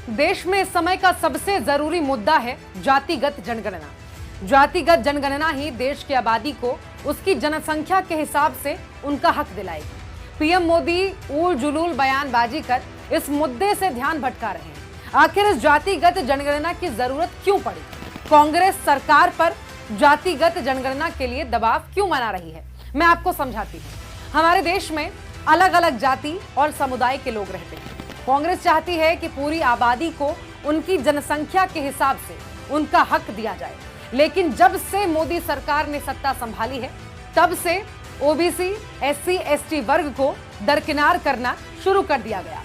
देश में इस समय का सबसे जरूरी मुद्दा है जातिगत जनगणना। जातिगत जनगणना ही देश की आबादी को उसकी जनसंख्या के हिसाब से उनका हक दिलाएगी। पीएम मोदी उल जुलूल बयानबाजी कर इस मुद्दे से ध्यान भटका रहे हैं। आखिर इस जातिगत जनगणना की जरूरत क्यों पड़ी? कांग्रेस सरकार पर जातिगत जनगणना के लिए दबाव क्यों बना रही है? मैं आपको समझाती हूँ। हमारे देश में अलग अलग जाति और समुदाय के लोग रहते हैं। कांग्रेस चाहती है कि पूरी आबादी को उनकी जनसंख्या के हिसाब से उनका हक दिया जाए, लेकिन जब से मोदी सरकार ने सत्ता संभाली है तब से ओबीसी, एससी, एसटी वर्ग को दरकिनार करना शुरू कर दिया गया।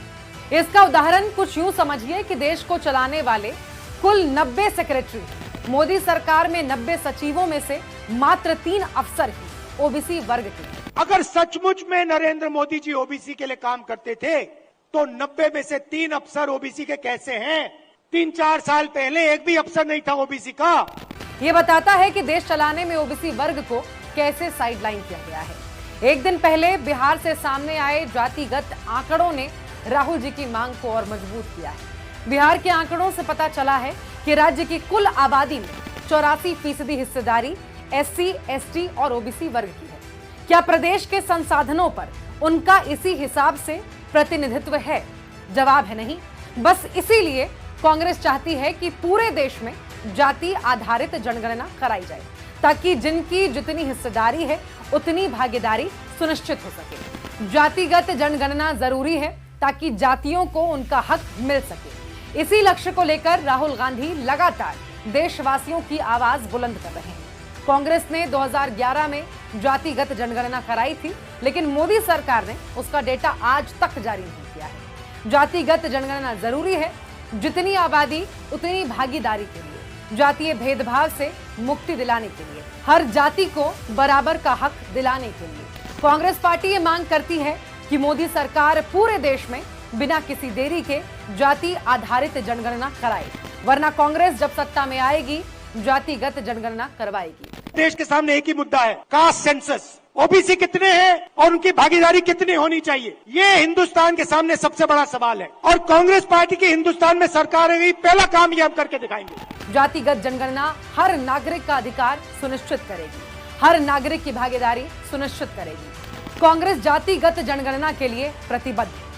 इसका उदाहरण कुछ यूं समझिए कि देश को चलाने वाले कुल 90 सेक्रेटरी, मोदी सरकार में 90 सचिवों में से मात्र 3 अफसर ही ओबीसी वर्ग के। अगर सचमुच में नरेंद्र मोदी जी ओबीसी के लिए काम करते थे तो 90 में से 3 अफसर ओबीसी के कैसे हैं? 3-4 साल पहले एक भी अफसर नहीं था ओबीसी का। ये बताता है कि देश चलाने में ओबीसी वर्ग को कैसे साइडलाइन किया गया है। एक दिन पहले बिहार से सामने आए जातिगत आंकड़ों ने राहुल जी की मांग को और मजबूत किया है। बिहार के आंकड़ों से पता चला है कि राज्य की कुल आबादी में 84% हिस्सेदारी एससी, एसटी और ओबीसी वर्ग की है। क्या प्रदेश के संसाधनों पर उनका इसी हिसाब से प्रतिनिधित्व है? जवाब है नहीं। बस इसीलिए कांग्रेस चाहती है कि पूरे देश में जाति आधारित जनगणना कराई जाए, ताकि जिनकी जितनी हिस्सेदारी है उतनी भागीदारी सुनिश्चित हो सके। जातिगत जनगणना जरूरी है ताकि जातियों को उनका हक मिल सके। इसी लक्ष्य को लेकर राहुल गांधी लगातार देशवासियों की आवाज बुलंद कर रहे हैं। कांग्रेस ने 2011 में जातिगत जनगणना कराई थी, लेकिन मोदी सरकार ने उसका डेटा आज तक जारी नहीं किया है। जातिगत जनगणना जरूरी है, जितनी आबादी उतनी भागीदारी के लिए, जातीय भेदभाव से मुक्ति दिलाने के लिए, हर जाति को बराबर का हक दिलाने के लिए कांग्रेस पार्टी ये मांग करती है कि मोदी सरकार पूरे देश में बिना किसी देरी के जाति आधारित जनगणना कराए, वरना कांग्रेस जब सत्ता में आएगी जातिगत जनगणना करवाएगी। देश के सामने एक ही मुद्दा है, कास्ट सेंसस। ओबीसी कितने हैं और उनकी भागीदारी कितनी होनी चाहिए, ये हिंदुस्तान के सामने सबसे बड़ा सवाल है। और कांग्रेस पार्टी की हिंदुस्तान में सरकार है, पहला काम ये हम करके दिखाएंगे। जातिगत जनगणना हर नागरिक का अधिकार सुनिश्चित करेगी, हर नागरिक की भागीदारी सुनिश्चित करेगी। कांग्रेस जातिगत जनगणना के लिए प्रतिबद्ध है।